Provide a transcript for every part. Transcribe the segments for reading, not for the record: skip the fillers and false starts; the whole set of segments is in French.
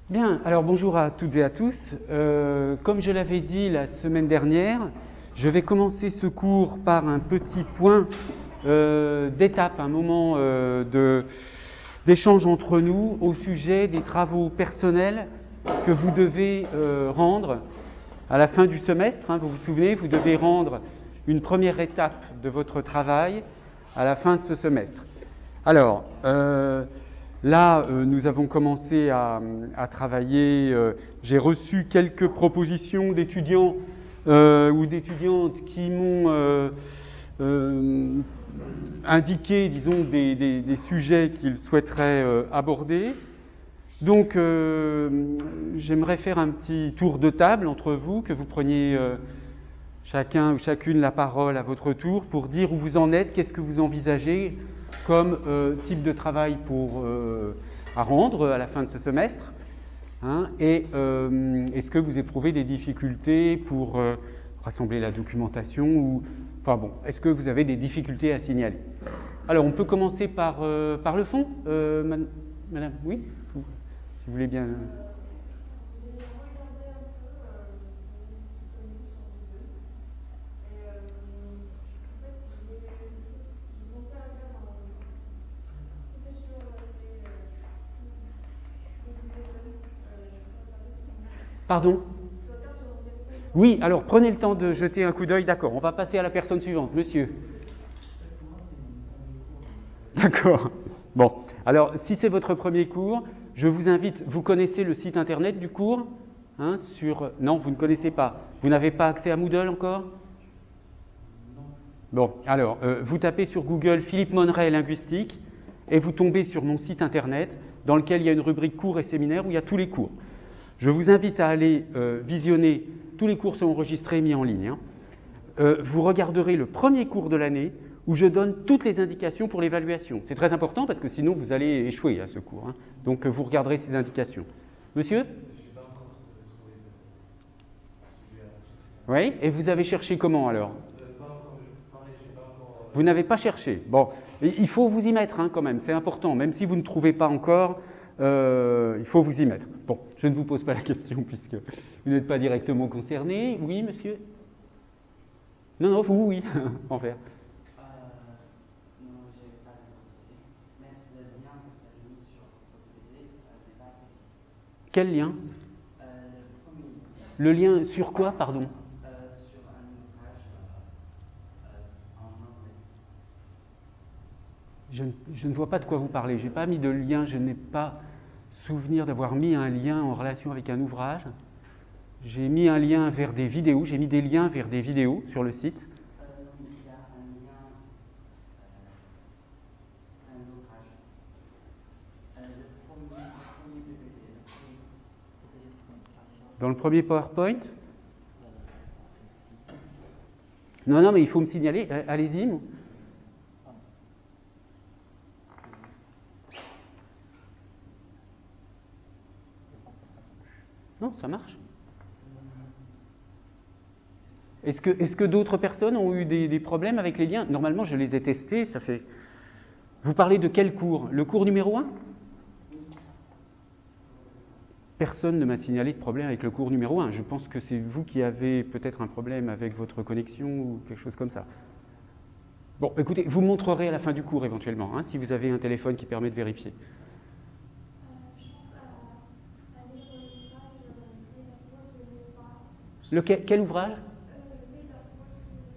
Bien, alors bonjour à toutes et à tous. Comme je l'avais dit la semaine dernière, je vais commencer ce cours par un petit point d'étape, un moment d'échange entre nous au sujet des travaux personnels que vous devez rendre à la fin du semestre. Vous vous souvenez, vous devez rendre une première étape de votre travail à la fin de ce semestre. Alors, là, nous avons commencé à travailler. J'ai reçu quelques propositions d'étudiants ou d'étudiantes qui m'ont indiqué, disons, des sujets qu'ils souhaiteraient aborder. Donc, j'aimerais faire un petit tour de table entre vous, que vous preniez chacun ou chacune la parole à votre tour pour dire où vous en êtes, qu'est-ce que vous envisagez comme type de travail à rendre à la fin de ce semestre, et est-ce que vous éprouvez des difficultés pour rassembler la documentation est-ce que vous avez des difficultés à signaler? Alors, on peut commencer par le fond, madame, oui, si vous voulez bien. Pardon? Oui, alors prenez le temps de jeter un coup d'œil. D'accord, on va passer à la personne suivante. Monsieur. D'accord. Bon, alors si c'est votre premier cours, je vous invite, vous connaissez le site internet du cours Non, vous ne connaissez pas. Vous n'avez pas accès à Moodle encore? Bon, alors, vous tapez sur Google Philippe Monneret linguistique et vous tombez sur mon site internet dans lequel il y a une rubrique cours et séminaires où il y a tous les cours. Je vous invite à aller visionner, tous les cours sont enregistrés et mis en ligne. Vous regarderez le premier cours de l'année où je donne toutes les indications pour l'évaluation. C'est très important parce que sinon vous allez échouer à ce cours. Donc vous regarderez ces indications. Monsieur? Oui, et vous avez cherché comment alors? Vous n'avez pas cherché. Bon, il faut vous y mettre quand même, c'est important. Même si vous ne trouvez pas encore, il faut vous y mettre. Bon, je ne vous pose pas la question puisque vous n'êtes pas directement concerné. Oui, monsieur? Non, vous, oui, en faire. Non, je n'ai pas de mais le lien que vous avez mis sur votre CD n'est pas accessible. Quel lien? Le premier. Le lien sur quoi, pardon? Sur un ouvrage en anglais. Je ne vois pas de quoi vous parlez. Je n'ai pas mis de lien, je n'ai pas souvenir d'avoir mis un lien en relation avec un ouvrage. J'ai mis un lien vers des vidéos, j'ai mis des liens vers des vidéos sur le site. Il y a un lien, un ouvrage. Le premier PPT. Dans le premier PowerPoint? Non, mais il faut me signaler. Allez-y. Non, ça marche. Est-ce que d'autres personnes ont eu des problèmes avec les liens? Normalement, je les ai testés, ça fait... Vous parlez de quel cours? Le cours numéro 1? Personne ne m'a signalé de problème avec le cours numéro 1. Je pense que c'est vous qui avez peut-être un problème avec votre connexion ou quelque chose comme ça. Bon, écoutez, vous montrerez à la fin du cours éventuellement, si vous avez un téléphone qui permet de vérifier. Quel ouvrage?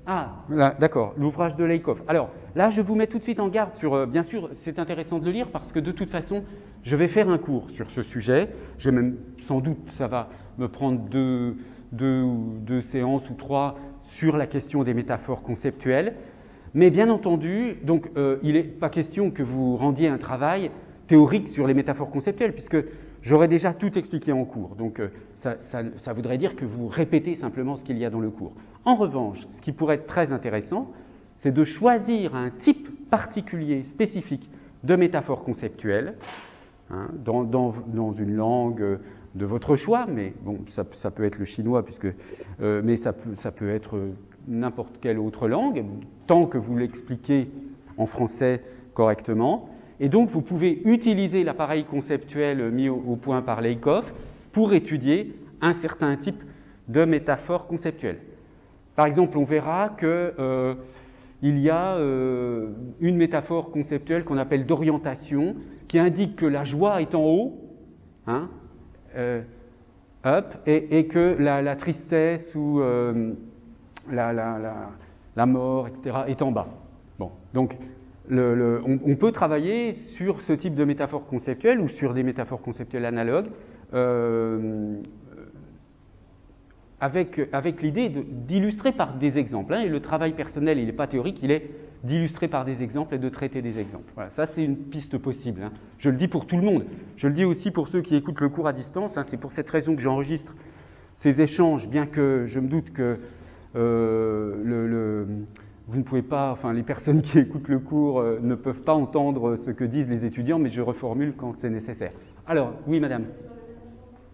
Ah, là, d'accord, l'ouvrage de Lakoff. Alors, là, je vous mets tout de suite en garde sur... bien sûr, c'est intéressant de le lire parce que de toute façon, je vais faire un cours sur ce sujet. Je vais même, sans doute, ça va me prendre deux séances ou 3 sur la question des métaphores conceptuelles. Mais bien entendu, donc, il n'est pas question que vous rendiez un travail théorique sur les métaphores conceptuelles puisque j'aurais déjà tout expliqué en cours. Donc, ça voudrait dire que vous répétez simplement ce qu'il y a dans le cours. En revanche, ce qui pourrait être très intéressant, c'est de choisir un type particulier, spécifique de métaphore conceptuelle, dans une langue de votre choix, mais bon, ça peut être le chinois, mais ça peut être n'importe quelle autre langue, tant que vous l'expliquez en français correctement, Et donc, vous pouvez utiliser l'appareil conceptuel mis au point par Lakoff pour étudier un certain type de métaphore conceptuelle. Par exemple, on verra que il y a une métaphore conceptuelle qu'on appelle d'orientation, qui indique que la joie est en haut, hein, up, et que la tristesse ou la mort, etc., est en bas. Bon, donc on peut travailler sur ce type de métaphore conceptuelle ou sur des métaphores conceptuelles analogues avec l'idée d'illustrer par des exemples. Hein, et le travail personnel, il n'est pas théorique, il est d'illustrer par des exemples et de traiter des exemples. Voilà, ça c'est une piste possible. Hein. Je le dis pour tout le monde. Je le dis aussi pour ceux qui écoutent le cours à distance. Hein, c'est pour cette raison que j'enregistre ces échanges, bien que je me doute que vous ne pouvez pas, enfin les personnes qui écoutent le cours ne peuvent pas entendre ce que disent les étudiants, mais je reformule quand c'est nécessaire. Alors, oui madame.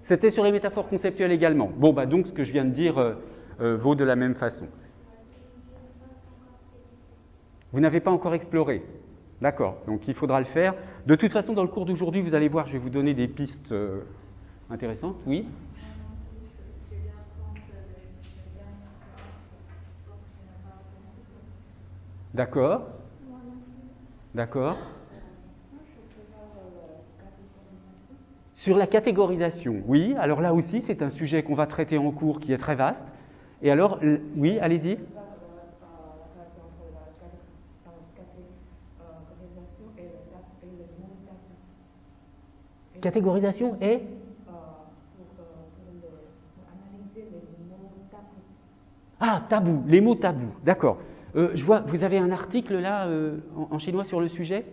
C'était sur les métaphores conceptuelles également. Bon, bah donc ce que je viens de dire vaut de la même façon. Vous n'avez pas encore exploré. D'accord, donc il faudra le faire. De toute façon, dans le cours d'aujourd'hui, vous allez voir, je vais vous donner des pistes intéressantes. Oui ? D'accord. D'accord. Sur la catégorisation, oui. Alors là aussi, c'est un sujet qu'on va traiter en cours qui est très vaste. Et alors, oui, allez-y. Catégorisation et ah, tabou, les mots tabous, d'accord. Je vois, vous avez un article là en chinois sur le sujet.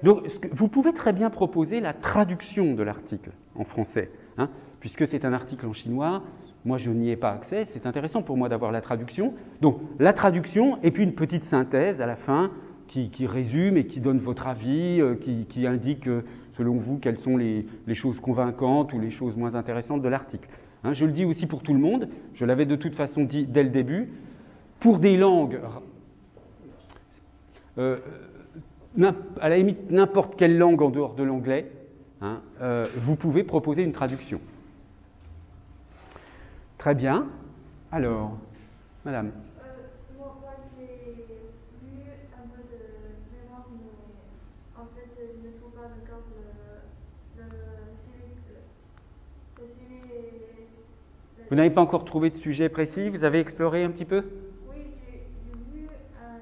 Donc, vous pouvez très bien proposer la traduction de l'article en français, hein, puisque c'est un article en chinois. Moi, je n'y ai pas accès. C'est intéressant pour moi d'avoir la traduction. Donc, la traduction et puis une petite synthèse à la fin qui résume et qui donne votre avis, qui indique, selon vous, quelles sont les choses convaincantes ou les choses moins intéressantes de l'article. Hein, je le dis aussi pour tout le monde. Je l'avais de toute façon dit dès le début. Pour des langues, à la limite, n'importe quelle langue en dehors de l'anglais, hein, vous pouvez proposer une traduction. Très bien. Alors, madame. Moi, j'ai lu un peu de mémoire, mais en fait, je ne trouve pas encore le sujet. Vous n'avez pas encore trouvé de sujet précis? Vous avez exploré un petit peu? Oui, j'ai lu un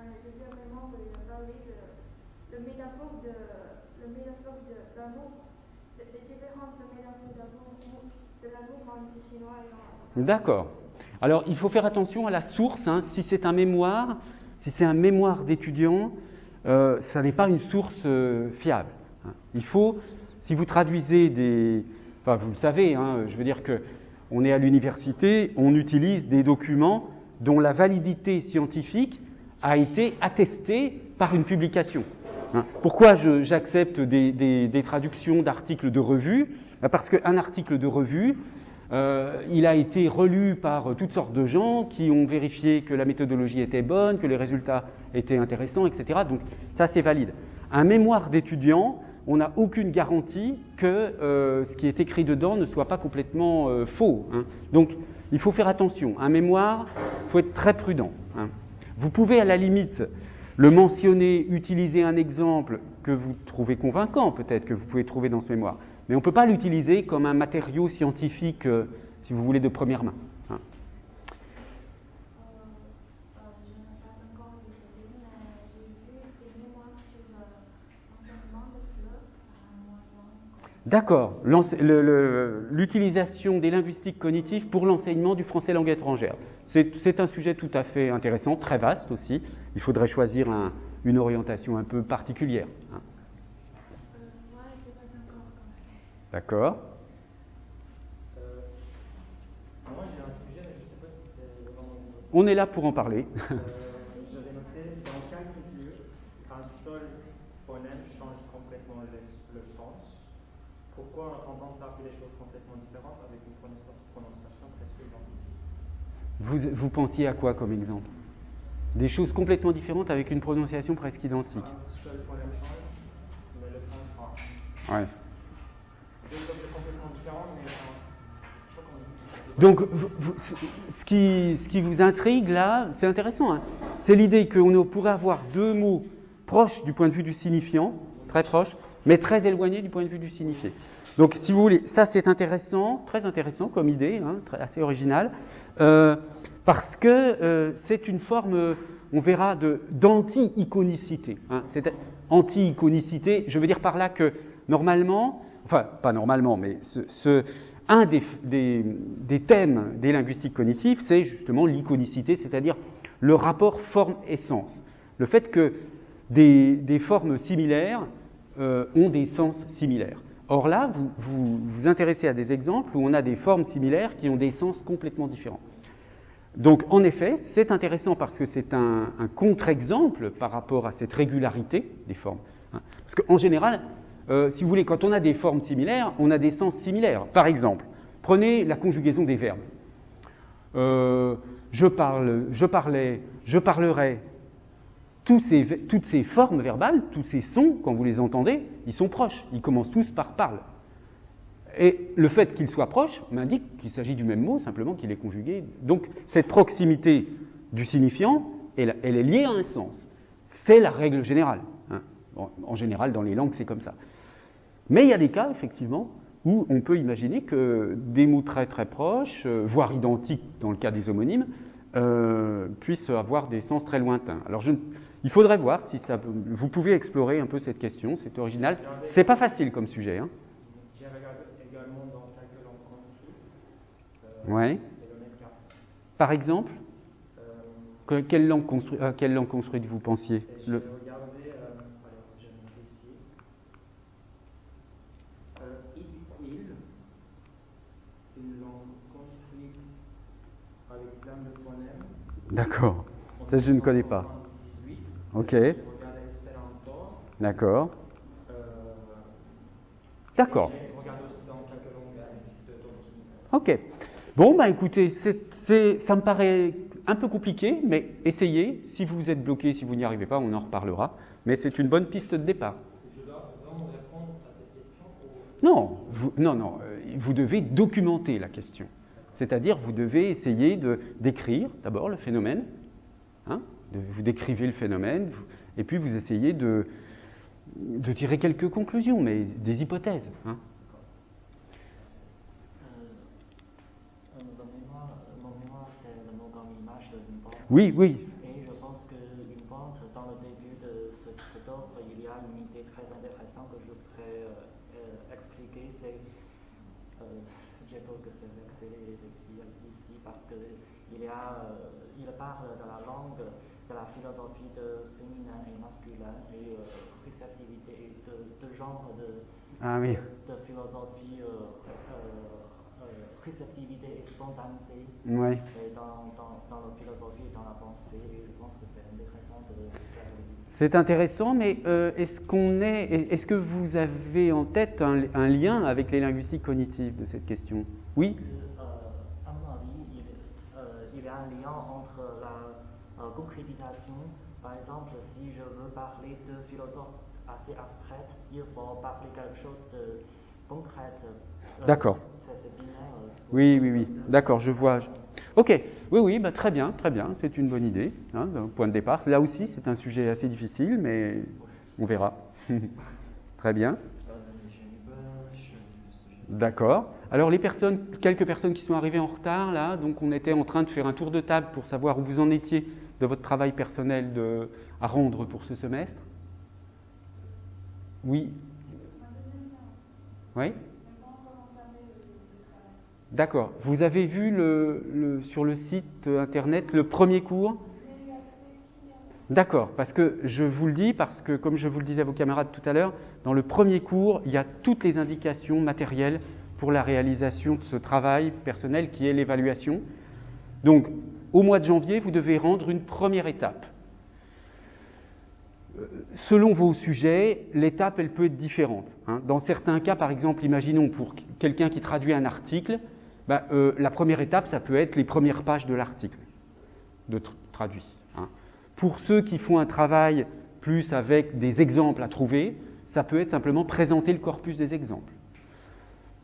mémoire où il a parlé de la métaphore de l'amour, des différences de métaphore de l'amour entre chinois et en... D'accord. Alors, il faut faire attention à la source. Hein. Si c'est un mémoire, si c'est un mémoire d'étudiant, ça n'est pas une source fiable. Hein. Il faut, si vous traduisez des... Enfin, vous le savez, hein, je veux dire qu'on est à l'université, on utilise des documents dont la validité scientifique a été attestée par une publication. Hein. Pourquoi j'accepte des traductions d'articles de revue? Parce qu'un article de revue, il a été relu par toutes sortes de gens qui ont vérifié que la méthodologie était bonne, que les résultats étaient intéressants, etc. Donc ça, c'est valide. Un mémoire d'étudiant, on n'a aucune garantie que ce qui est écrit dedans ne soit pas complètement faux. Hein. Donc il faut faire attention. Un mémoire, il faut être très prudent. Hein. Vous pouvez à la limite le mentionner, utiliser un exemple que vous trouvez convaincant, peut-être, que vous pouvez trouver dans ce mémoire. Mais on ne peut pas l'utiliser comme un matériau scientifique, si vous voulez, de première main. Hein. Je n'ai pas encore décidé, mais j'ai vu des mémoires sur l'enseignement de philo à un moyen. D'accord. L'utilisation des linguistiques cognitives pour l'enseignement du français langue étrangère. C'est un sujet tout à fait intéressant, très vaste aussi. Il faudrait choisir une orientation un peu particulière. Hein. D'accord. Moi j'ai un sujet, mais je ne sais pas si c'est vraiment... On est là pour en parler. J'avais noté, dans quelle culture un seul phonème change complètement le sens? Pourquoi on a tendance à appeler les choses complètement différentes avec une prononciation presque identique? Vous pensiez à quoi comme exemple? Des choses complètement différentes avec une prononciation presque identique. Un seul phonème change? Ouais. Deux choses complètement différentes, mais je sais pas comment dire. Donc, ce qui vous intrigue là, c'est intéressant, hein, c'est l'idée qu'on pourrait avoir deux mots proches du point de vue du signifiant, très proches, mais très éloignés du point de vue du signifié. Donc, si vous voulez, ça c'est intéressant, très intéressant comme idée, hein, assez originale, parce que c'est une forme, on verra, d'anti-iconicité. Hein. C'est anti-iconicité, je veux dire par là que normalement, enfin pas normalement, mais un des thèmes des linguistiques cognitives, c'est justement l'iconicité, c'est-à-dire le rapport forme-essence. Le fait que des formes similaires ont des sens similaires. Or là, vous vous intéressez à des exemples où on a des formes similaires qui ont des sens complètement différents. Donc, en effet, c'est intéressant parce que c'est un contre-exemple par rapport à cette régularité des formes. Hein. Parce qu'en général, si vous voulez, quand on a des formes similaires, on a des sens similaires. Par exemple, prenez la conjugaison des verbes. Je parle, je parlais, je parlerai. Toutes ces formes verbales, tous ces sons, quand vous les entendez, ils sont proches. Ils commencent tous par parle. Et le fait qu'ils soient proches m'indique qu'il s'agit du même mot, simplement qu'il est conjugué. Donc, cette proximité du signifiant, elle est liée à un sens. C'est la règle générale. Hein. Bon, en général, dans les langues, c'est comme ça. Mais il y a des cas, effectivement, où on peut imaginer que des mots très très proches, voire identiques dans le cas des homonymes, puissent avoir des sens très lointains. Alors, il faudrait voir si vous pouvez explorer un peu cette question, c'est original. C'est pas facile comme sujet. Hein. J'ai regardé également dans quelques langues construites. Ouais. C'est le même cas. Par exemple, quelle langue construite vous pensiez? J'ai regardé, alors je vais noter ici. Iquil, une langue construite avec plein de phonèmes. D'accord. Ça, je ne connais pas. Ok. D'accord. D'accord. Ok. Bon, bah écoutez, ça me paraît un peu compliqué, mais essayez. Si vous êtes bloqué, si vous n'y arrivez pas, on en reparlera. Mais c'est une bonne piste de départ. Je dois vraiment répondre à cette question Non, vous devez documenter la question. C'est-à-dire, vous devez essayer d'écrire d'abord le phénomène. Hein, vous décrivez le phénomène, et puis vous essayez de tirer quelques conclusions, mais des hypothèses. Hein. Mon mémoire, c'est le mot comme image d'une porte. Oui, oui. Et je pense qu'une porte, dans le début de cette offre, il y a une idée très intéressante que je voudrais expliquer. C'est, j'ai peur que c'est vexé ici parce qu'il parle de la langue, de la philosophie de féminin et masculin et réceptivité de genre de philosophie, réceptivité et spontanéité Ouais. et dans la philosophie et dans la pensée. Et je pense que c'est intéressant de faire. C'est intéressant, mais est-ce que vous avez en tête un lien avec les linguistiques cognitives de cette question? Oui. À mon avis, il y a un lien entre la concrétisation. Par exemple, si je veux parler de philosophes assez abstraites, il faut parler quelque chose de concret. D'accord. C'est binaire. Oui. D'accord, je vois. Ok. Oui, bah, très bien. C'est une bonne idée, hein, point de départ. Là aussi, c'est un sujet assez difficile, mais on verra. Très bien. D'accord. Alors, quelques personnes qui sont arrivées en retard, là, donc on était en train de faire un tour de table pour savoir où vous en étiez de votre travail personnel à rendre pour ce semestre. Oui. Oui. D'accord. Vous avez vu sur le site internet le premier cours? D'accord, parce que je vous le dis, parce que comme je vous le disais à vos camarades tout à l'heure, dans le premier cours, il y a toutes les indications matérielles pour la réalisation de ce travail personnel qui est l'évaluation. Donc, au mois de janvier, vous devez rendre une première étape. Selon vos sujets, l'étape, elle peut être différente. Hein. Dans certains cas, par exemple, imaginons pour quelqu'un qui traduit un article, la première étape, ça peut être les premières pages de l'article traduit. Hein. Pour ceux qui font un travail plus avec des exemples à trouver, ça peut être simplement présenter le corpus des exemples.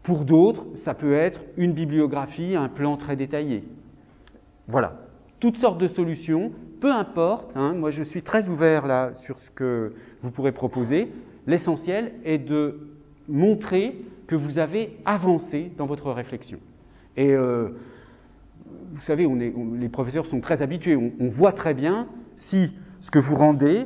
Pour d'autres, ça peut être une bibliographie, un plan très détaillé. Voilà, toutes sortes de solutions, peu importe, hein, moi je suis très ouvert là sur ce que vous pourrez proposer. L'essentiel est de montrer que vous avez avancé dans votre réflexion. Et vous savez, les professeurs sont très habitués, on voit très bien si ce que vous rendez,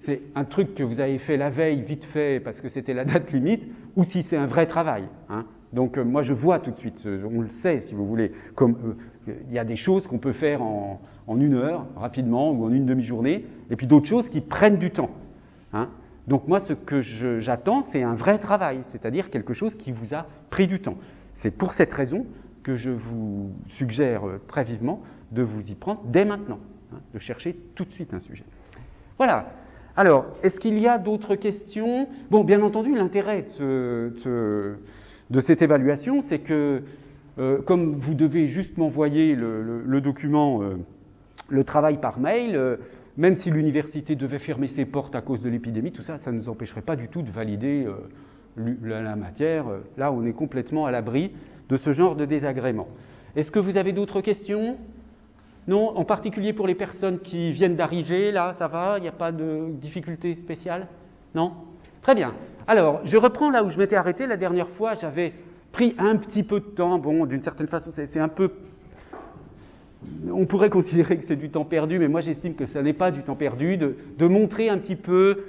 c'est un truc que vous avez fait la veille, vite fait, parce que c'était la date limite, ou si c'est un vrai travail. Hein. Donc moi je vois tout de suite, on le sait si vous voulez, comme il y a des choses qu'on peut faire en 1 heure, rapidement, ou en une demi-journée, et puis d'autres choses qui prennent du temps. Hein. Donc moi ce que j'attends, c'est un vrai travail, c'est-à-dire quelque chose qui vous a pris du temps. C'est pour cette raison que je vous suggère très vivement de vous y prendre dès maintenant, hein, de chercher tout de suite un sujet. Voilà. Alors, est-ce qu'il y a d'autres questions? Bon, bien entendu, l'intérêt de cette évaluation, c'est que, comme vous devez juste m'envoyer le document, le travail par mail, même si l'université devait fermer ses portes à cause de l'épidémie, tout ça, ça ne nous empêcherait pas du tout de valider la matière. Là, on est complètement à l'abri de ce genre de désagrément. Est-ce que vous avez d'autres questions? Non, en particulier pour les personnes qui viennent d'arriver, là, ça va? Il n'y a pas de difficulté spéciale? Non? Très bien. Alors, je reprends là où je m'étais arrêté la dernière fois. J'avais pris un petit peu de temps. Bon, d'une certaine façon, c'est un peu... On pourrait considérer que c'est du temps perdu, mais moi j'estime que ça n'est pas du temps perdu, de montrer un petit peu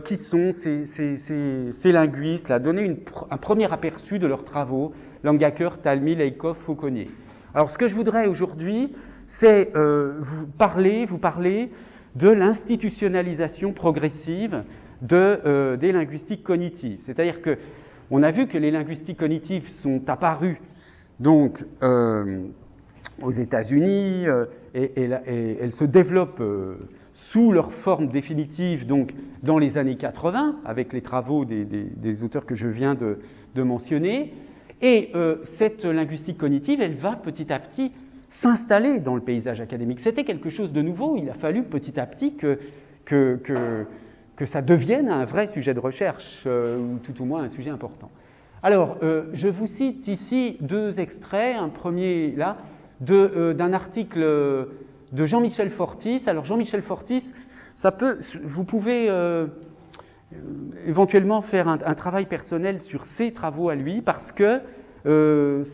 qui sont ces linguistes, là, donner un premier aperçu de leurs travaux, Langacker, Talmy, Laikoff, Fauconnier. Alors, ce que je voudrais aujourd'hui, c'est vous parler de l'institutionnalisation progressive des linguistiques cognitives. C'est-à-dire que on a vu que les linguistiques cognitives sont apparues donc aux États-Unis et elles se développent sous leur forme définitive donc dans les années 80 avec les travaux des auteurs que je viens de mentionner. Et cette linguistique cognitive, elle va petit à petit s'installer dans le paysage académique. C'était quelque chose de nouveau, il a fallu petit à petit que ça devienne un vrai sujet de recherche, ou tout au moins un sujet important. Alors, je vous cite ici 2 extraits, un premier là, d'un article de Jean-Michel Fortis. Alors, Jean-Michel Fortis, vous pouvez éventuellement faire un travail personnel sur ses travaux à lui, parce que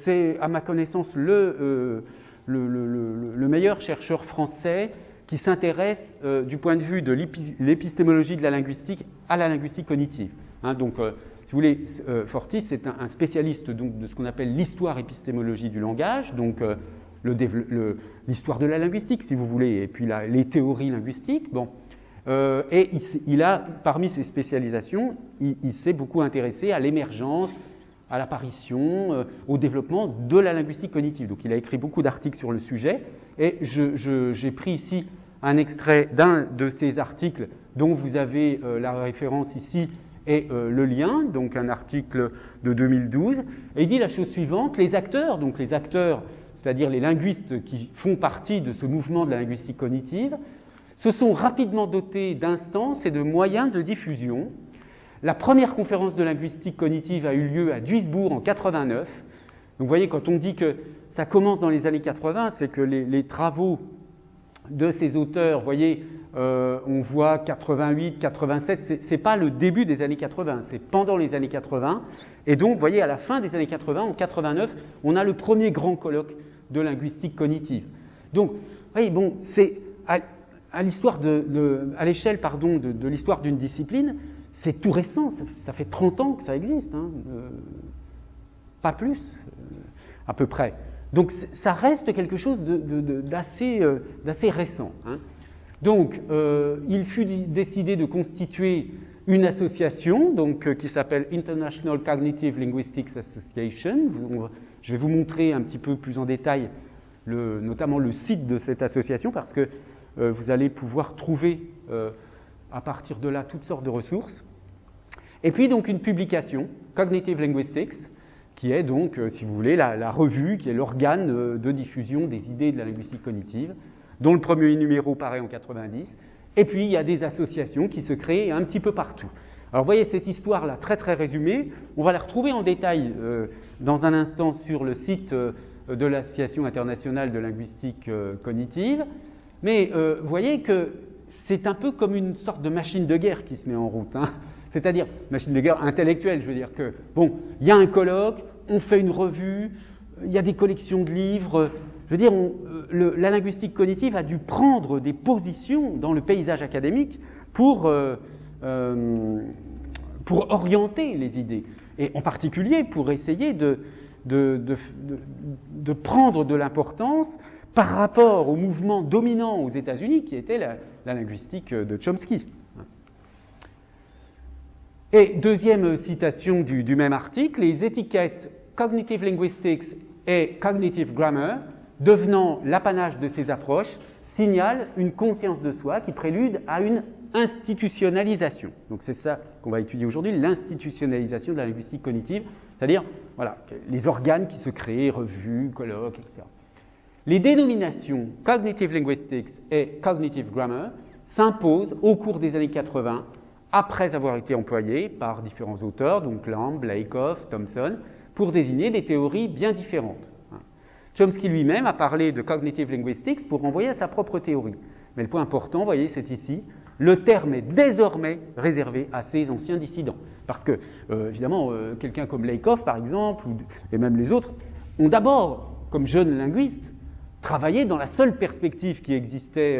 c'est, à ma connaissance, le meilleur chercheur français qui s'intéresse du point de vue de l'épistémologie de la linguistique à la linguistique cognitive. Hein, donc, si vous voulez, Fortis est un spécialiste donc, de ce qu'on appelle l'histoire épistémologie du langage, donc l'histoire de la linguistique, si vous voulez, et puis les théories linguistiques. Bon. Et il a, parmi ses spécialisations, il s'est beaucoup intéressé à l'émergence, à l'apparition, au développement de la linguistique cognitive. Donc il a écrit beaucoup d'articles sur le sujet, et j'ai pris ici un extrait d'un de ces articles dont vous avez la référence ici et le lien, donc un article de 2012, et il dit la chose suivante: les acteurs, c'est-à-dire les linguistes qui font partie de ce mouvement de la linguistique cognitive, se sont rapidement dotés d'instances et de moyens de diffusion. La première conférence de linguistique cognitive a eu lieu à Duisbourg en 89. Donc vous voyez, quand on dit que ça commence dans les années 80, c'est que les travaux de ces auteurs, vous voyez, on voit 88, 87, c'est pas le début des années 80, c'est pendant les années 80. Et donc, vous voyez, à la fin des années 80, en 89, on a le premier grand colloque de linguistique cognitive. Donc, vous voyez, bon, c'est à l'échelle de l'histoire d'une discipline, c'est tout récent, ça fait 30 ans que ça existe, hein, pas plus, à peu près. Donc ça reste quelque chose d'assez récent. Hein. Donc il fut décidé de constituer une association donc, qui s'appelle International Cognitive Linguistics Association. Je vais vous montrer un petit peu plus en détail notamment le site de cette association, parce que vous allez pouvoir trouver à partir de là toutes sortes de ressources. Et puis donc une publication, Cognitive Linguistics, qui est donc, si vous voulez, la revue, qui est l'organe de diffusion des idées de la linguistique cognitive, dont le premier numéro paraît en 90. Et puis il y a des associations qui se créent un petit peu partout. Alors vous voyez cette histoire-là, très très résumée, on va la retrouver en détail dans un instant sur le site de l'Association internationale de linguistique cognitive, mais vous voyez que c'est un peu comme une sorte de machine de guerre qui se met en route, hein. C'est-à-dire machine de guerre intellectuelle, je veux dire que, bon, il y a un colloque, on fait une revue, il y a des collections de livres, je veux dire, la linguistique cognitive a dû prendre des positions dans le paysage académique pour orienter les idées, et en particulier pour essayer de prendre de l'importance par rapport au mouvement dominant aux États-Unis qui était la linguistique de Chomsky. Et deuxième citation du même article, les étiquettes Cognitive Linguistics et Cognitive Grammar, devenant l'apanage de ces approches, signalent une conscience de soi qui prélude à une institutionnalisation. Donc c'est ça qu'on va étudier aujourd'hui, l'institutionnalisation de la linguistique cognitive, c'est-à-dire voilà, les organes qui se créent, revues, colloques, etc. Les dénominations Cognitive Linguistics et Cognitive Grammar s'imposent au cours des années 80, après avoir été employées par différents auteurs, donc Lamb, Lakoff, Thomson, pour désigner des théories bien différentes. Chomsky lui-même a parlé de Cognitive Linguistics pour renvoyer à sa propre théorie. Mais le point important, vous voyez, c'est ici, le terme est désormais réservé à ces anciens dissidents. Parce que, évidemment, quelqu'un comme Lakoff, par exemple, et même les autres, ont d'abord, comme jeunes linguistes, travaillé dans la seule perspective qui existait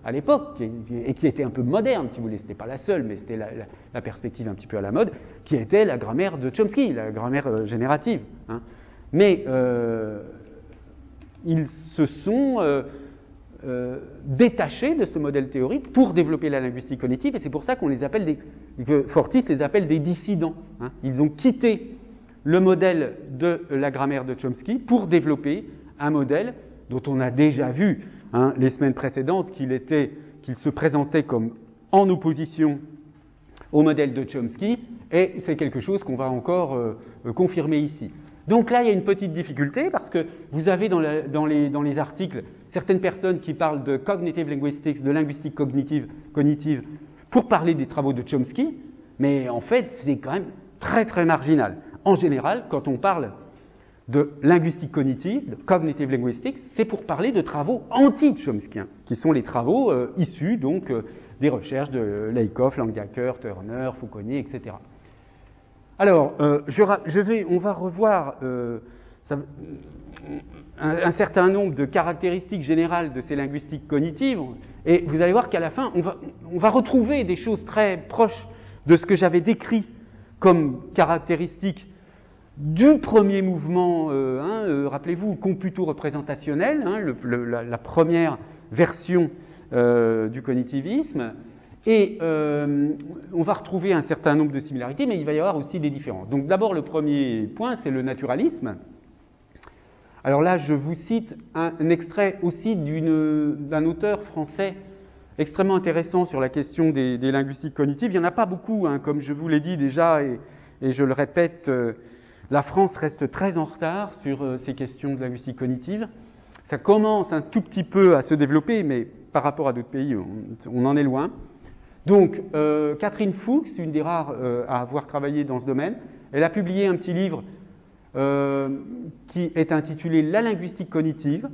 à l'époque, et qui était un peu moderne, si vous voulez. Ce n'était pas la seule, mais c'était la perspective un petit peu à la mode, qui était la grammaire de Chomsky, la grammaire générative. Hein. Mais ils se sont détachés de ce modèle théorique pour développer la linguistique cognitive, et c'est pour ça qu'on les appelle que Fortis les appelle des dissidents. Hein. Ils ont quitté le modèle de la grammaire de Chomsky pour développer un modèle dont on a déjà vu les semaines précédentes qu'il se présentait comme en opposition au modèle de Chomsky, et c'est quelque chose qu'on va encore confirmer ici. Donc là, il y a une petite difficulté, parce que vous avez dans les articles certaines personnes qui parlent de cognitive linguistics, de linguistique cognitive, pour parler des travaux de Chomsky, mais en fait, c'est quand même très très marginal. En général, quand on parle de linguistique cognitive, de cognitive linguistics, c'est pour parler de travaux anti-chomskiens, qui sont les travaux issus donc des recherches de Lakoff, Langacker, Turner, Fauconnier, etc. Alors, on va revoir un certain nombre de caractéristiques générales de ces linguistiques cognitives, et vous allez voir qu'à la fin, on va retrouver des choses très proches de ce que j'avais décrit comme caractéristiques du premier mouvement, rappelez-vous, computo-représentationnel, la première version du cognitivisme, et on va retrouver un certain nombre de similarités, mais il va y avoir aussi des différences. Donc d'abord, le premier point, c'est le naturalisme. Alors là, je vous cite un extrait aussi d'un auteur français extrêmement intéressant sur la question des linguistiques cognitives. Il n'y en a pas beaucoup, comme je vous l'ai dit déjà, et je le répète, la France reste très en retard sur ces questions de linguistique cognitive. Ça commence un tout petit peu à se développer, mais par rapport à d'autres pays, on en est loin. Donc, Catherine Fuchs, une des rares à avoir travaillé dans ce domaine, elle a publié un petit livre qui est intitulé « La linguistique cognitive ».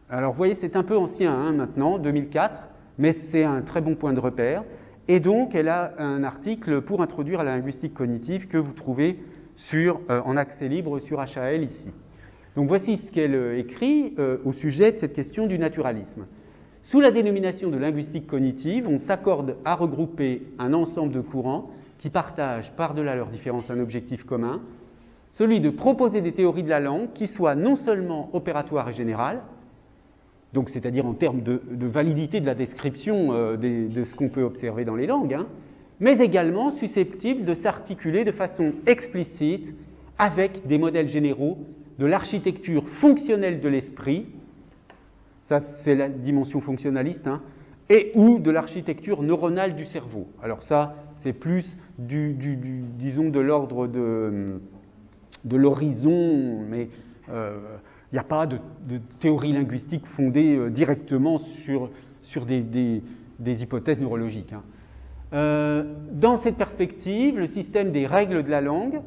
Alors, vous voyez, c'est un peu ancien maintenant, 2004, mais c'est un très bon point de repère. Et donc, elle a un article pour introduire la linguistique cognitive que vous trouvez en accès libre sur HAL ici. Donc voici ce qu'elle écrit au sujet de cette question du naturalisme. Sous la dénomination de linguistique cognitive, on s'accorde à regrouper un ensemble de courants qui partagent par-delà leurs différences un objectif commun, celui de proposer des théories de la langue qui soient non seulement opératoires et générales, donc c'est-à-dire en termes de validité de la description de ce qu'on peut observer dans les langues, mais également susceptibles de s'articuler de façon explicite avec des modèles généraux de l'architecture fonctionnelle de l'esprit, ça c'est la dimension fonctionnaliste, et ou de l'architecture neuronale du cerveau. Alors ça, c'est plus disons de l'ordre de l'horizon, mais il n'y a pas de théorie linguistique fondée directement sur des hypothèses neurologiques. Dans cette perspective, le système des règles de la langue,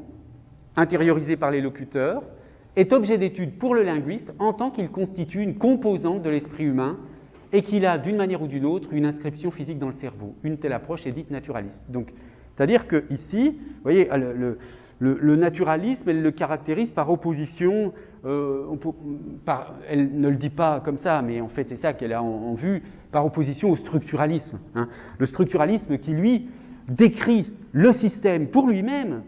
intériorisé par les locuteurs, est objet d'étude pour le linguiste en tant qu'il constitue une composante de l'esprit humain et qu'il a, d'une manière ou d'une autre, une inscription physique dans le cerveau. Une telle approche est dite naturaliste. Donc, c'est-à-dire que ici, vous voyez, le naturalisme, elle le caractérise par opposition, elle ne le dit pas comme ça, mais en fait c'est ça qu'elle a en vue, par opposition au structuralisme. Hein. Le structuralisme qui, lui, décrit le système pour lui-même,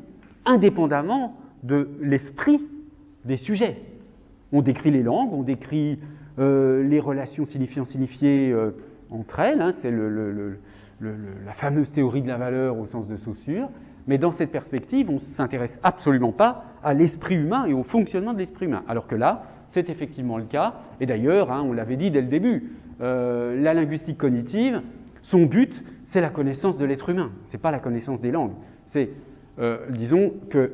indépendamment de l'esprit des sujets. On décrit les langues, on décrit les relations signifiant-signifiées entre elles, hein, c'est la fameuse théorie de la valeur au sens de Saussure, mais dans cette perspective, on ne s'intéresse absolument pas à l'esprit humain et au fonctionnement de l'esprit humain. Alors que là, c'est effectivement le cas, et d'ailleurs, hein, on l'avait dit dès le début, la linguistique cognitive, son but, c'est la connaissance de l'être humain, c'est pas la connaissance des langues. C'est, disons que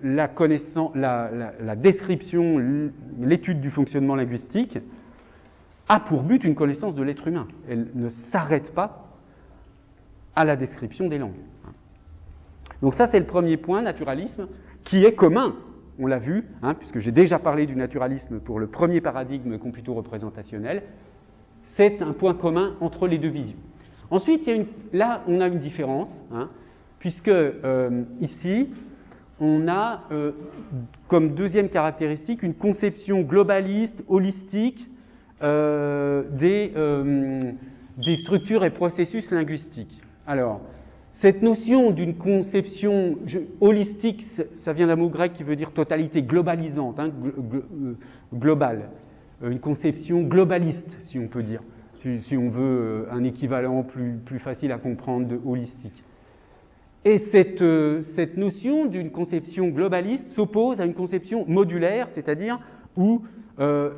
la description, l'étude du fonctionnement linguistique a pour but une connaissance de l'être humain. Elle ne s'arrête pas à la description des langues. Donc ça, c'est le premier point, naturalisme, qui est commun, on l'a vu, hein, puisque j'ai déjà parlé du naturalisme pour le premier paradigme computo-représentationnel, c'est un point commun entre les deux visions. Ensuite, là, on a une différence, hein, puisque ici, on a comme deuxième caractéristique une conception globaliste, holistique des structures et processus linguistiques. Alors, cette notion d'une conception holistique, ça vient d'un mot grec qui veut dire totalité, globalisante, hein, globale, une conception globaliste, si on peut dire, si on veut un équivalent plus facile à comprendre de holistique. Et cette notion d'une conception globaliste s'oppose à une conception modulaire, c'est-à-dire où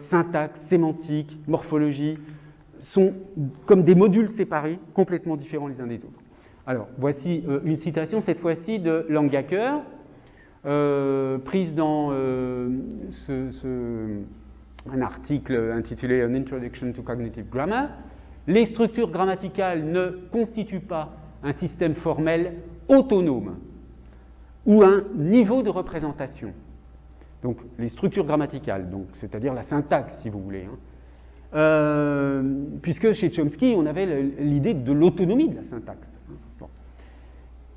syntaxe, sémantique, morphologie sont comme des modules séparés, complètement différents les uns des autres. Alors, voici une citation, cette fois-ci de Langacker, prise dans un article intitulé An Introduction to Cognitive Grammar. Les structures grammaticales ne constituent pas un système formel autonome ou un niveau de représentation. Donc, les structures grammaticales, donc, c'est-à-dire la syntaxe, si vous voulez. Hein. Puisque chez Chomsky, on avait l'idée de l'autonomie de la syntaxe. Bon.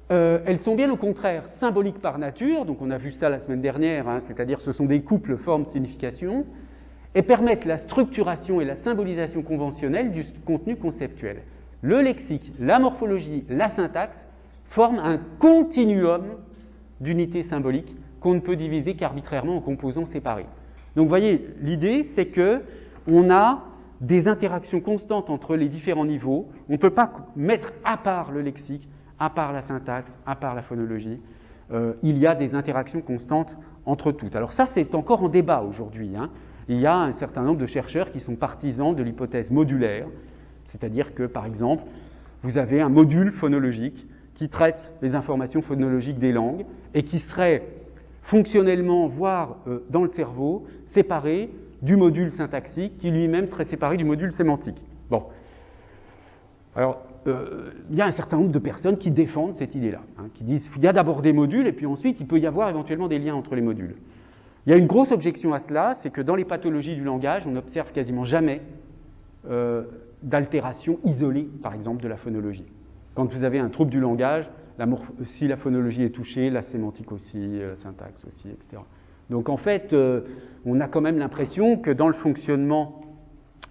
Elles sont bien au contraire symboliques par nature, donc on a vu ça la semaine dernière, hein, c'est-à-dire ce sont des couples forme-signification, et permettent la structuration et la symbolisation conventionnelle du contenu conceptuel. Le lexique, la morphologie, la syntaxe forment un continuum d'unités symboliques qu'on ne peut diviser qu'arbitrairement en composants séparés. Donc vous voyez, l'idée c'est que on a des interactions constantes entre les différents niveaux, on ne peut pas mettre à part le lexique, à part la syntaxe, à part la phonologie, il y a des interactions constantes entre toutes. Alors ça c'est encore en débat aujourd'hui, hein. Il y a un certain nombre de chercheurs qui sont partisans de l'hypothèse modulaire, c'est-à-dire que par exemple, vous avez un module phonologique qui traite les informations phonologiques des langues et qui serait fonctionnellement, voire dans le cerveau, séparé du module syntaxique qui lui-même serait séparé du module sémantique. Bon. Alors, il y a un certain nombre de personnes qui défendent cette idée-là, hein, qui disent qu'il y a d'abord des modules et puis ensuite il peut y avoir éventuellement des liens entre les modules. Il y a une grosse objection à cela, c'est que dans les pathologies du langage, on n'observe quasiment jamais d'altération isolée, par exemple, de la phonologie. Quand vous avez un trouble du langage, si la phonologie est touchée, la sémantique aussi, la syntaxe aussi, etc. Donc en fait, on a quand même l'impression que dans le fonctionnement,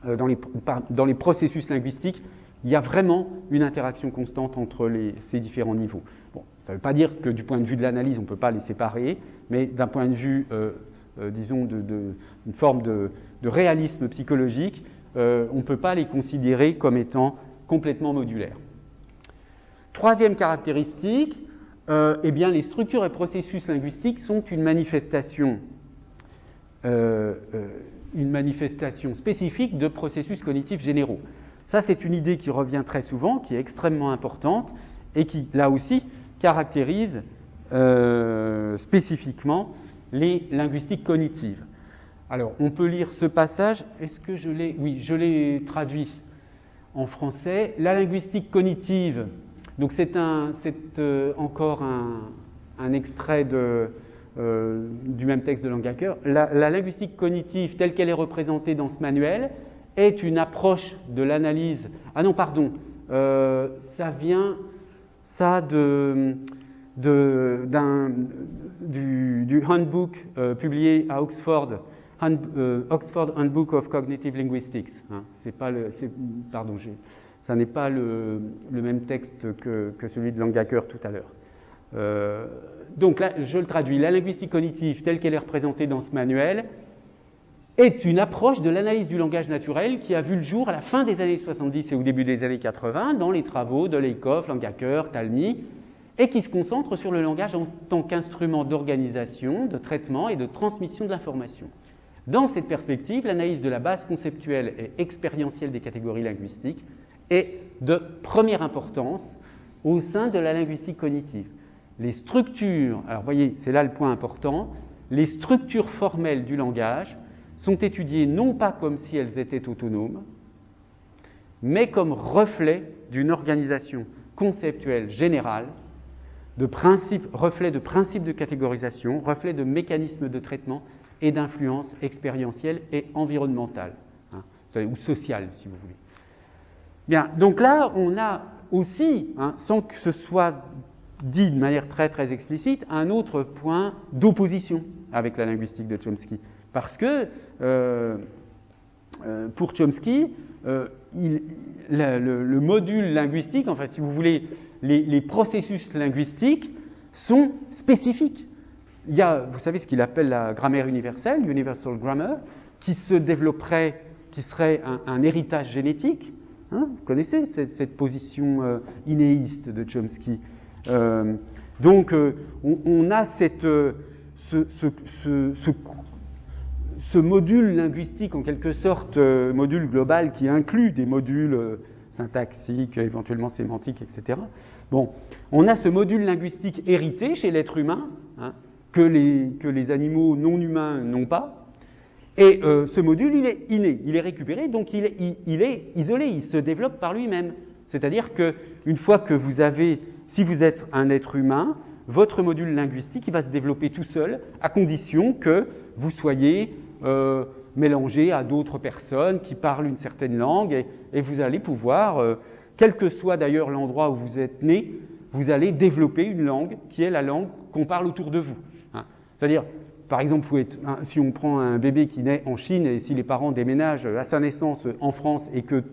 dans les processus linguistiques, il y a vraiment une interaction constante entre ces différents niveaux. Bon, ça ne veut pas dire que du point de vue de l'analyse, on ne peut pas les séparer, mais d'un point de vue, disons, une forme de réalisme psychologique, on ne peut pas les considérer comme étant complètement modulaires. Troisième caractéristique, eh bien, les structures et processus linguistiques sont une manifestation spécifique de processus cognitifs généraux. Ça, c'est une idée qui revient très souvent, qui est extrêmement importante et qui, là aussi, caractérise spécifiquement les linguistiques cognitives. Alors, on peut lire ce passage. Est-ce que je l'ai ? Oui, je l'ai traduit en français. La linguistique cognitive Donc c'est encore un extrait du même texte de Langacker. La linguistique cognitive telle qu'elle est représentée dans ce manuel est une approche de l'analyse. Ah non, pardon, ça vient du handbook publié à Oxford, Oxford Handbook of Cognitive Linguistics. Hein. Ça n'est pas le même texte que celui de Langacker tout à l'heure. Donc là, je le traduis. La linguistique cognitive telle qu'elle est représentée dans ce manuel est une approche de l'analyse du langage naturel qui a vu le jour à la fin des années 70 et au début des années 80 dans les travaux de Lakoff, Langacker, Talmy, et qui se concentre sur le langage en tant qu'instrument d'organisation, de traitement et de transmission de l'information. Dans cette perspective, l'analyse de la base conceptuelle et expérientielle des catégories linguistiques est de première importance au sein de la linguistique cognitive. Les structures, alors voyez, c'est là le point important, les structures formelles du langage sont étudiées non pas comme si elles étaient autonomes, mais comme reflet d'une organisation conceptuelle générale, reflet de principes de catégorisation, reflet de mécanismes de traitement et d'influence expérientielle et environnementale, hein, ou sociale si vous voulez. Bien, donc là, on a aussi, hein, sans que ce soit dit de manière très très explicite, un autre point d'opposition avec la linguistique de Chomsky. Parce que pour Chomsky, le module linguistique, enfin si vous voulez, les processus linguistiques sont spécifiques. Il y a, vous savez, ce qu'il appelle la grammaire universelle, universal grammar, qui se développerait, qui serait un héritage génétique. Hein, vous connaissez cette position innéiste de Chomsky. Donc, on a ce module linguistique, en quelque sorte, module global qui inclut des modules syntaxiques, éventuellement sémantiques, etc. Bon, on a ce module linguistique hérité chez l'être humain, hein, que les animaux non humains n'ont pas. Et ce module, il est inné, il est récupéré, donc il est isolé, il se développe par lui-même. C'est-à-dire qu'une fois que si vous êtes un être humain, votre module linguistique il va se développer tout seul, à condition que vous soyez mélangé à d'autres personnes qui parlent une certaine langue, et vous allez pouvoir, quel que soit d'ailleurs l'endroit où vous êtes né, vous allez développer une langue qui est la langue qu'on parle autour de vous. Hein. C'est-à-dire, par exemple, si on prend un bébé qui naît en Chine et si les parents déménagent à sa naissance en France et que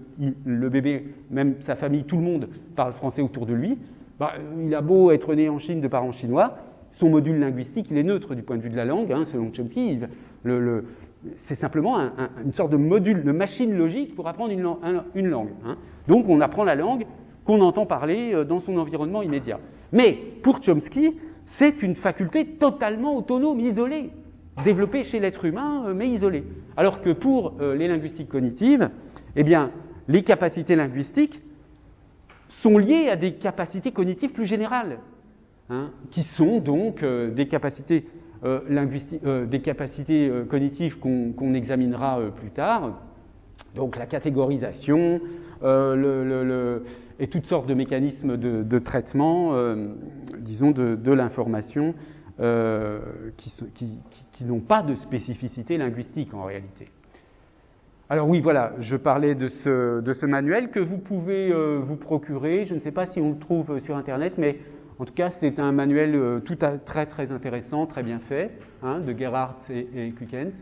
le bébé, même sa famille, tout le monde parle français autour de lui, il a beau être né en Chine de parents chinois, son module linguistique, il est neutre du point de vue de la langue, hein, selon Chomsky. C'est simplement une sorte de module, de machine logique pour apprendre une langue. Hein. Donc on apprend la langue qu'on entend parler dans son environnement immédiat. Mais pour Chomsky, c'est une faculté totalement autonome, isolée, développée chez l'être humain, mais isolée. Alors que pour les linguistiques cognitives, eh bien, les capacités linguistiques sont liées à des capacités cognitives plus générales, hein, qui sont donc des capacités cognitives qu'on examinera plus tard, donc la catégorisation, et toutes sortes de mécanismes de traitement, disons, de l'information qui n'ont pas de spécificité linguistique en réalité. Alors oui, voilà, je parlais de ce manuel que vous pouvez vous procurer. Je ne sais pas si on le trouve sur Internet, mais en tout cas, c'est un manuel très très intéressant, très bien fait, hein, de Gerhardt et Kuykens.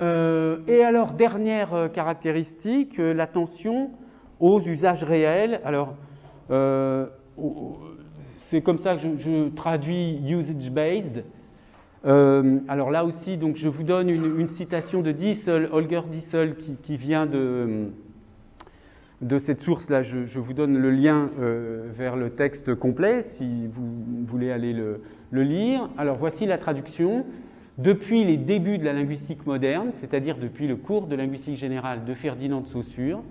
Et alors, dernière caractéristique, l'attention aux usages réels. Alors, c'est comme ça que je traduis usage-based. Alors là aussi, donc, je vous donne une citation de Diesel, Holger Diesel, qui vient de cette source-là. Je vous donne le lien vers le texte complet, si vous voulez aller le lire. Alors voici la traduction. Depuis les débuts de la linguistique moderne, c'est-à-dire depuis le cours de linguistique générale de Ferdinand de Saussure,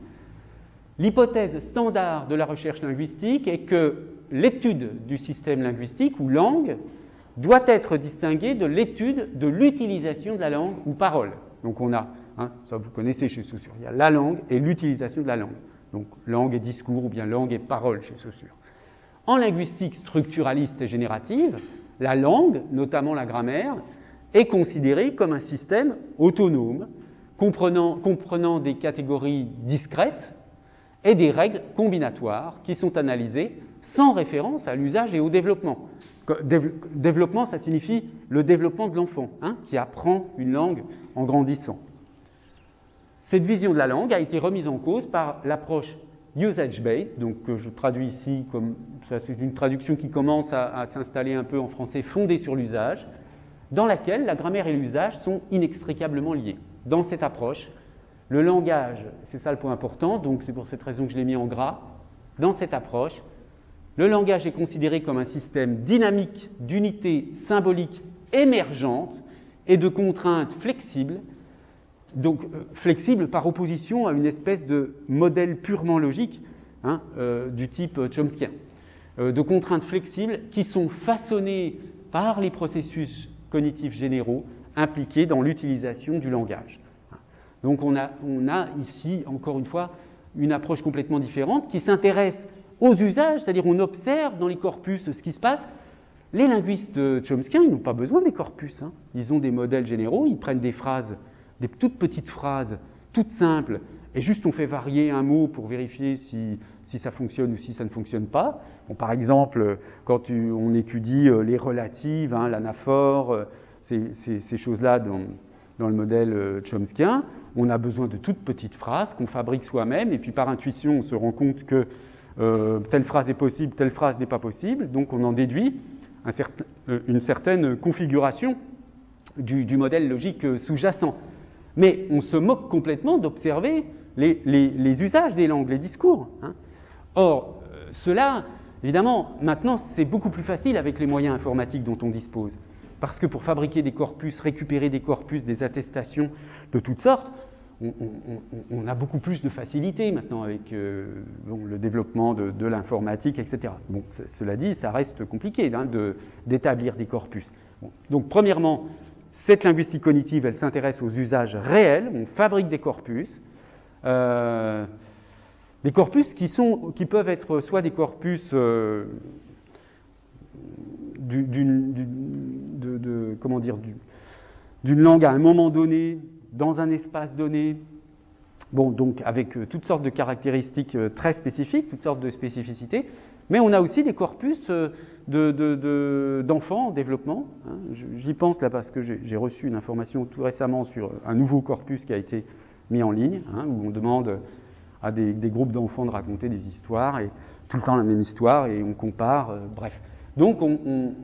l'hypothèse standard de la recherche linguistique est que l'étude du système linguistique ou langue doit être distinguée de l'étude de l'utilisation de la langue ou parole. Donc on a, hein, ça vous connaissez chez Saussure, il y a la langue et l'utilisation de la langue. donc langue et discours ou bien langue et parole chez Saussure. En linguistique structuraliste et générative, la langue, notamment la grammaire, est considérée comme un système autonome, comprenant des catégories discrètes et des règles combinatoires qui sont analysées sans référence à l'usage et au développement. Développement, ça signifie le développement de l'enfant, qui apprend une langue en grandissant. Cette vision de la langue a été remise en cause par l'approche usage-based, donc que je traduis ici comme ça, c'est une traduction qui commence à s'installer un peu en français, fondée sur l'usage, dans laquelle la grammaire et l'usage sont inextricablement liés. Dans cette approche, le langage, c'est ça le point important, donc c'est pour cette raison que je l'ai mis en gras, dans cette approche, le langage est considéré comme un système dynamique d'unités symboliques émergentes et de contraintes flexibles, donc flexibles par opposition à une espèce de modèle purement logique du type chomskien, de contraintes flexibles qui sont façonnées par les processus cognitifs généraux impliqués dans l'utilisation du langage. Donc on a ici, encore une fois, une approche complètement différente qui s'intéresse aux usages, c'est-à-dire on observe dans les corpus ce qui se passe. Les linguistes chomskiens, ils n'ont pas besoin des corpus. Ils ont des modèles généraux, ils prennent des phrases, des toutes petites phrases, toutes simples, et juste on fait varier un mot pour vérifier si ça fonctionne ou si ça ne fonctionne pas. Bon, par exemple, quand on étudie les relatives, l'anaphore, ces choses-là dans le modèle chomskien, on a besoin de toutes petites phrases qu'on fabrique soi-même, et puis par intuition, on se rend compte que telle phrase est possible, telle phrase n'est pas possible, donc on en déduit une certaine configuration du modèle logique sous-jacent. Mais on se moque complètement d'observer les usages des langues, les discours. Or, cela, évidemment, maintenant, c'est beaucoup plus facile avec les moyens informatiques dont on dispose. Parce que pour fabriquer des corpus, récupérer des corpus, des attestations de toutes sortes, on a beaucoup plus de facilité maintenant avec le développement de l'informatique, etc. Bon, cela dit, ça reste compliqué d'établir des corpus. Bon, donc, premièrement, cette linguistique cognitive, elle s'intéresse aux usages réels. On fabrique des corpus qui peuvent être soit des corpus d'une langue à un moment donné, dans un espace donné, bon, donc avec toutes sortes de caractéristiques très spécifiques, toutes sortes de spécificités, mais on a aussi des corpus d'enfants en développement. J'y pense là parce que j'ai reçu une information tout récemment sur un nouveau corpus qui a été mis en ligne, où on demande à des groupes d'enfants de raconter des histoires, et tout le temps la même histoire, et on compare, bref. Donc on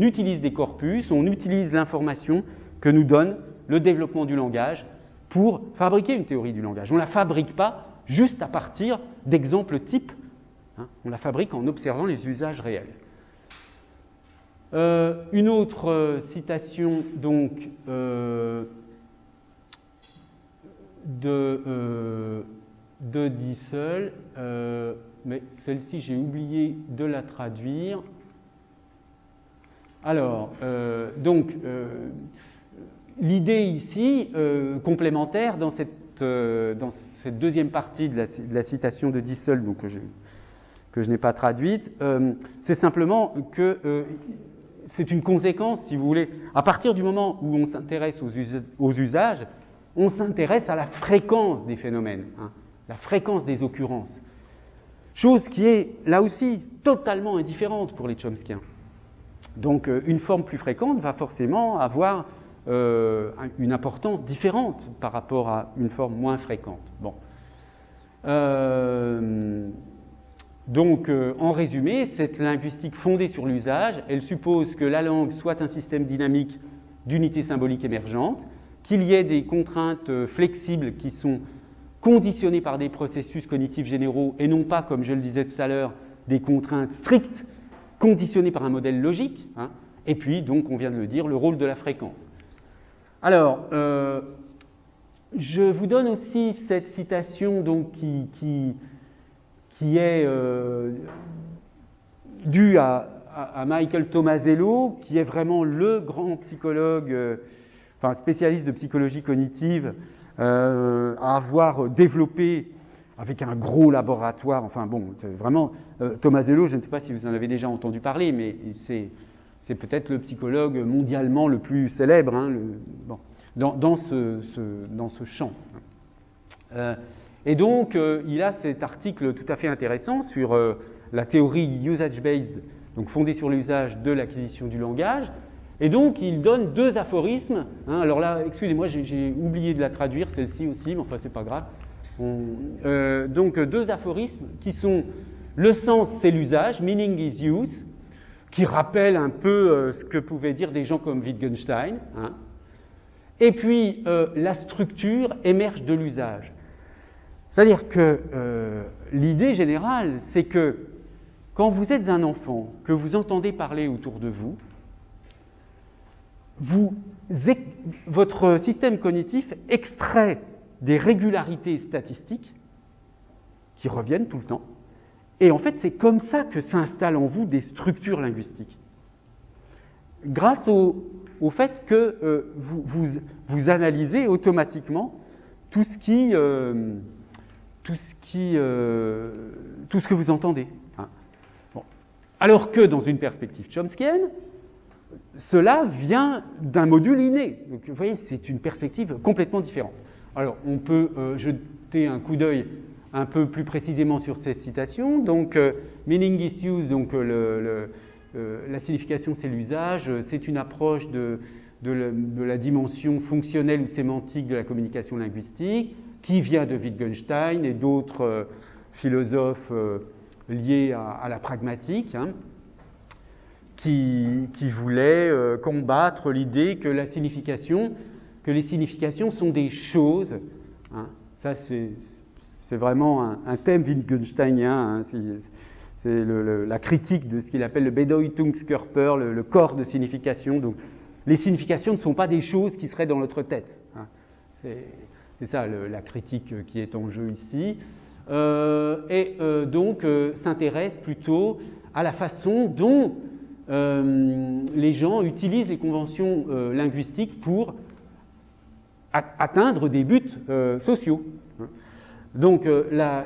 utilise des corpus, on utilise l'information que nous donne le développement du langage pour fabriquer une théorie du langage. On ne la fabrique pas juste à partir d'exemples types, on la fabrique en observant les usages réels. Une autre citation donc de Dissel, mais celle-ci j'ai oublié de la traduire. Alors, l'idée ici, complémentaire dans cette deuxième partie de la citation de Dissel, donc que je n'ai pas traduite, c'est simplement que c'est une conséquence, si vous voulez. À partir du moment où on s'intéresse aux usages, on s'intéresse à la fréquence des phénomènes, la fréquence des occurrences. Chose qui est, là aussi, totalement indifférente pour les chomskiens. Donc, une forme plus fréquente va forcément avoir une importance différente par rapport à une forme moins fréquente. Bon. Donc, en résumé, cette linguistique fondée sur l'usage, elle suppose que la langue soit un système dynamique d'unités symboliques émergentes, qu'il y ait des contraintes flexibles qui sont conditionnées par des processus cognitifs généraux et non pas, comme je le disais tout à l'heure, des contraintes strictes conditionnées par un modèle logique. Et puis, donc, on vient de le dire, le rôle de la fréquence. Alors, je vous donne aussi cette citation donc, qui est due à Michael Tomasello, qui est vraiment le grand psychologue, spécialiste de psychologie cognitive, à avoir développé avec un gros laboratoire. Enfin bon, c'est vraiment Tomasello, je ne sais pas si vous en avez déjà entendu parler, mais c'est peut-être le psychologue mondialement le plus célèbre, hein, dans ce champ. Et donc, il a cet article tout à fait intéressant sur la théorie usage-based, donc fondée sur l'usage de l'acquisition du langage. Et donc, il donne 2 aphorismes. Hein. Alors là, excusez-moi, j'ai oublié de la traduire, celle-ci aussi, mais enfin, c'est pas grave. Donc, 2 aphorismes qui sont « le sens, c'est l'usage »,« meaning is use », qui rappellent un peu ce que pouvaient dire des gens comme Wittgenstein. Hein. Et puis, la structure émerge de l'usage. C'est-à-dire que l'idée générale, c'est que quand vous êtes un enfant, que vous entendez parler autour de vous, votre système cognitif extrait des régularités statistiques qui reviennent tout le temps, et en fait c'est comme ça que s'installent en vous des structures linguistiques. Grâce au fait que vous analysez automatiquement tout ce que vous entendez. Hein. Bon. Alors que dans une perspective chomskienne, cela vient d'un module inné. Donc, vous voyez, c'est une perspective complètement différente. Alors, on peut jeter un coup d'œil un peu plus précisément sur ces citations. Donc, meaning is use, donc la signification, c'est l'usage. C'est une approche de la dimension fonctionnelle ou sémantique de la communication linguistique, qui vient de Wittgenstein et d'autres philosophes liés à la pragmatique, hein, qui voulaient combattre l'idée que les significations sont des choses. Hein. Ça, c'est vraiment un thème wittgensteinien. Hein. C'est la critique de ce qu'il appelle le Bedeutungskörper, le corps de signification. Donc, les significations ne sont pas des choses qui seraient dans notre tête. Hein. C'est ça la critique qui est en jeu ici. Donc s'intéresse plutôt à la façon dont les gens utilisent les conventions linguistiques pour atteindre des buts sociaux. Donc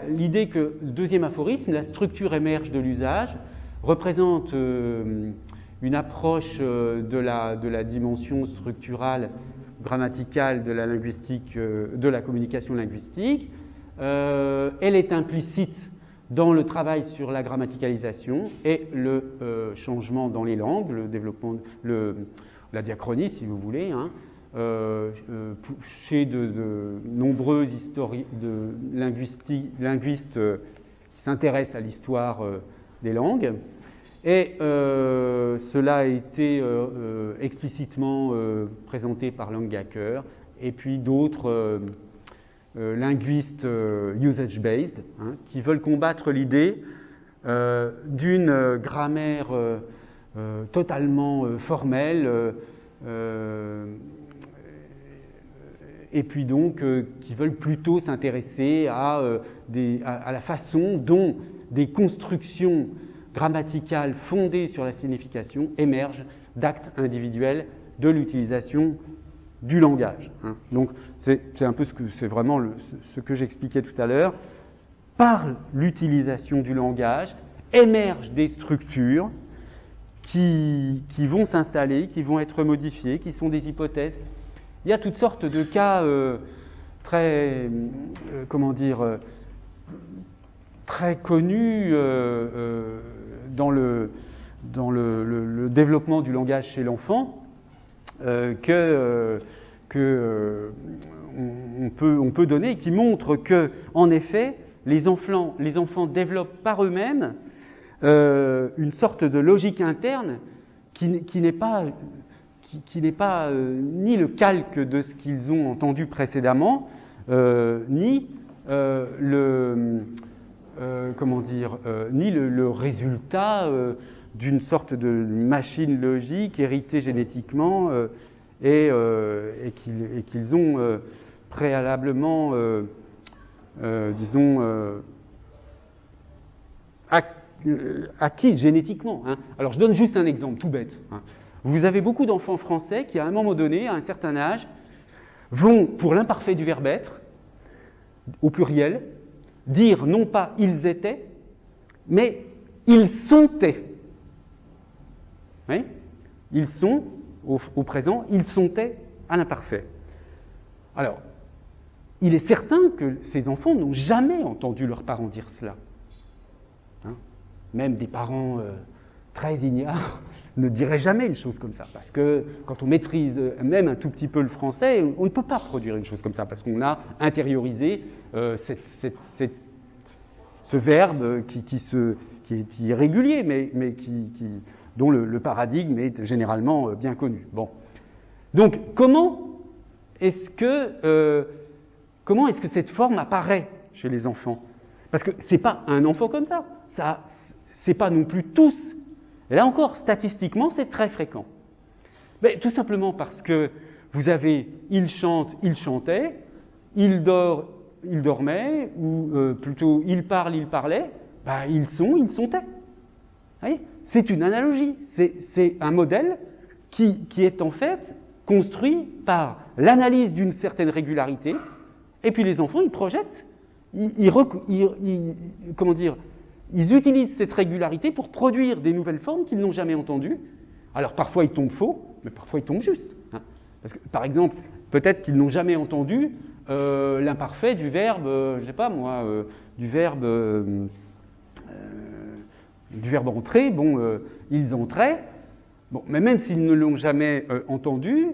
l'idée que, deuxième aphorisme, la structure émerge de l'usage, représente une approche de la dimension structurale grammaticale de la linguistique, de la communication linguistique. Elle est implicite dans le travail sur la grammaticalisation et le changement dans les langues, le développement, la diachronie, si vous voulez, hein, chez de nombreux linguistes qui s'intéressent à l'histoire des langues. Et cela a été explicitement présenté par Langacker et puis d'autres linguistes usage-based, hein, qui veulent combattre l'idée d'une grammaire totalement formelle et puis donc qui veulent plutôt s'intéresser à la façon dont des constructions grammaticales fondées sur la signification émergent d'actes individuels de l'utilisation du langage. Hein. Donc c'est un peu c'est vraiment ce que j'expliquais tout à l'heure. Par l'utilisation du langage émergent des structures qui vont s'installer, qui vont être modifiées, qui sont des hypothèses. Il y a toutes sortes de cas très très connus dans le développement du langage chez l'enfant, on peut donner, qui montrent que, en effet, les enfants développent par eux-mêmes une sorte de logique interne qui n'est pas ni le calque de ce qu'ils ont entendu précédemment, ni le résultat d'une sorte de machine logique héritée génétiquement et qu'ils ont préalablement, acquis génétiquement. Hein. Alors je donne juste un exemple tout bête. Hein. Vous avez beaucoup d'enfants français qui, à un moment donné, à un certain âge, vont, pour l'imparfait du verbe être, au pluriel, dire non pas ils étaient, mais ils sontaient. Oui, ils sont au présent, ils sontaient à l'imparfait. Alors, il est certain que ces enfants n'ont jamais entendu leurs parents dire cela. Hein, même des parents très ignares ne diraient jamais une chose comme ça, parce que quand on maîtrise même un tout petit peu le français, on ne peut pas produire une chose comme ça, parce qu'on a intériorisé ce verbe qui est régulier, mais dont le paradigme est généralement bien connu. Bon. Donc, comment est-ce que cette forme apparaît chez les enfants? Parce que ce n'est pas un enfant comme ça, c'est pas non plus tous. Et là encore, statistiquement, c'est très fréquent. Mais tout simplement parce que vous avez il chante, il chantait, il dort, il dormait, ou plutôt il parle, il parlait, ben, ils sont, ils sontaient. Vous voyez, c'est une analogie, c'est un modèle qui est en fait construit par l'analyse d'une certaine régularité, et puis les enfants, ils projettent, ils utilisent cette régularité pour produire des nouvelles formes qu'ils n'ont jamais entendues. Alors parfois ils tombent faux, mais parfois ils tombent justes. Hein. Parce que, par exemple, peut-être qu'ils n'ont jamais entendu l'imparfait du verbe, je ne sais pas moi, du verbe entrer. Bon, ils entraient. Bon, mais même s'ils ne l'ont jamais entendu,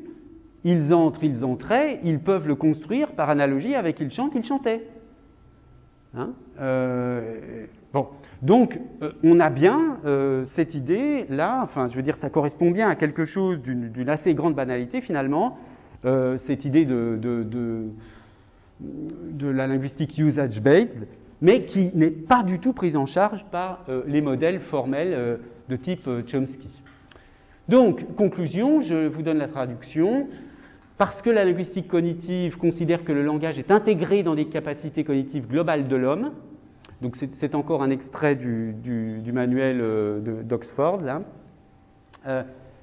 ils entrent, ils entraient, ils peuvent le construire par analogie avec ils chantent, ils chantaient. Hein, bon, donc on a bien cette idée là, enfin je veux dire ça correspond bien à quelque chose d'une assez grande banalité finalement, cette idée de la linguistique usage-based, mais qui n'est pas du tout prise en charge par les modèles formels de type Chomsky. Donc, conclusion, je vous donne la traduction. Parce que la linguistique cognitive considère que le langage est intégré dans les capacités cognitives globales de l'homme, donc c'est encore un extrait du manuel d'Oxford, là.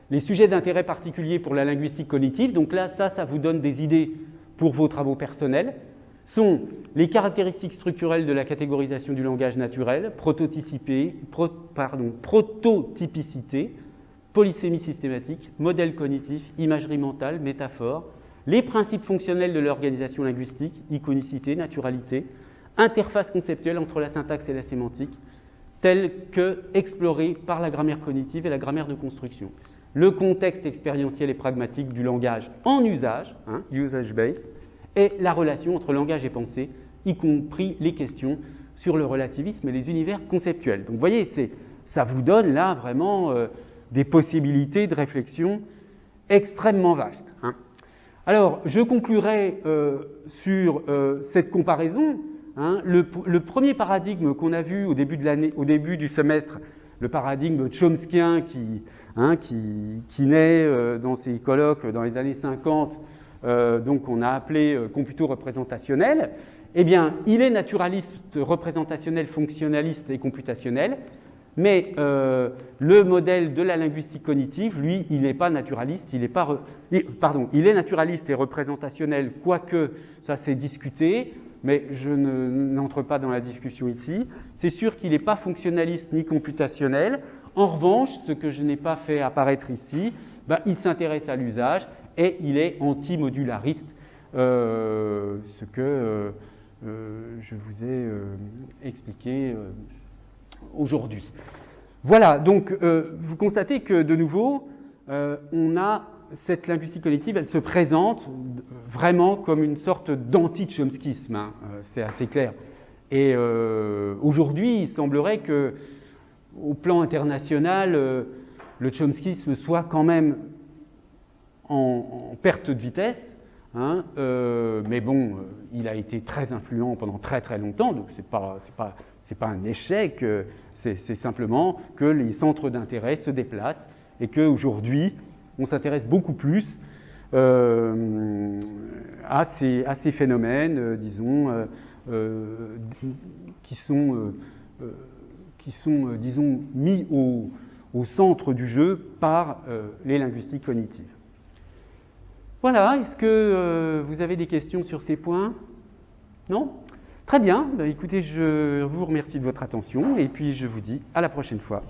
Les sujets d'intérêt particulier pour la linguistique cognitive, donc là, ça vous donne des idées pour vos travaux personnels, sont les caractéristiques structurelles de la catégorisation du langage naturel, prototypicité, polysémie systématique, modèle cognitif, imagerie mentale, métaphore, les principes fonctionnels de l'organisation linguistique, iconicité, naturalité, interface conceptuelle entre la syntaxe et la sémantique, telle que explorée par la grammaire cognitive et la grammaire de construction. Le contexte expérientiel et pragmatique du langage en usage, hein, usage-based, et la relation entre langage et pensée, y compris les questions sur le relativisme et les univers conceptuels. Donc vous voyez, ça vous donne là vraiment des possibilités de réflexion extrêmement vastes. Hein. Alors, je conclurai sur cette comparaison. Hein, le premier paradigme qu'on a vu au début de l'année, au début du semestre, le paradigme chomskien qui naît dans ses colloques dans les années 50, donc on a appelé computo-représentationnel, eh bien, il est naturaliste, représentationnel, fonctionnaliste et computationnel. Mais le modèle de la linguistique cognitive, lui, il n'est pas naturaliste, il est naturaliste et représentationnel, quoique ça s'est discuté, mais je n'entre pas dans la discussion ici. C'est sûr qu'il n'est pas fonctionnaliste ni computationnel. En revanche, ce que je n'ai pas fait apparaître ici, il s'intéresse à l'usage et il est anti-modulariste, ce que je vous ai expliqué aujourd'hui. Voilà, donc vous constatez que de nouveau, on a cette linguistique cognitive, elle se présente vraiment comme une sorte d'anti-chomskisme, hein, c'est assez clair. Et aujourd'hui, il semblerait que, au plan international, le chomskisme soit quand même en perte de vitesse, hein, mais bon, il a été très influent pendant très très longtemps, donc c'est pas un échec, c'est simplement que les centres d'intérêt se déplacent et qu'aujourd'hui, on s'intéresse beaucoup plus à ces phénomènes, disons, qui sont disons, mis au centre du jeu par les linguistiques cognitives. Voilà, est-ce que vous avez des questions sur ces points? Non? Très bien, écoutez, je vous remercie de votre attention et puis je vous dis à la prochaine fois.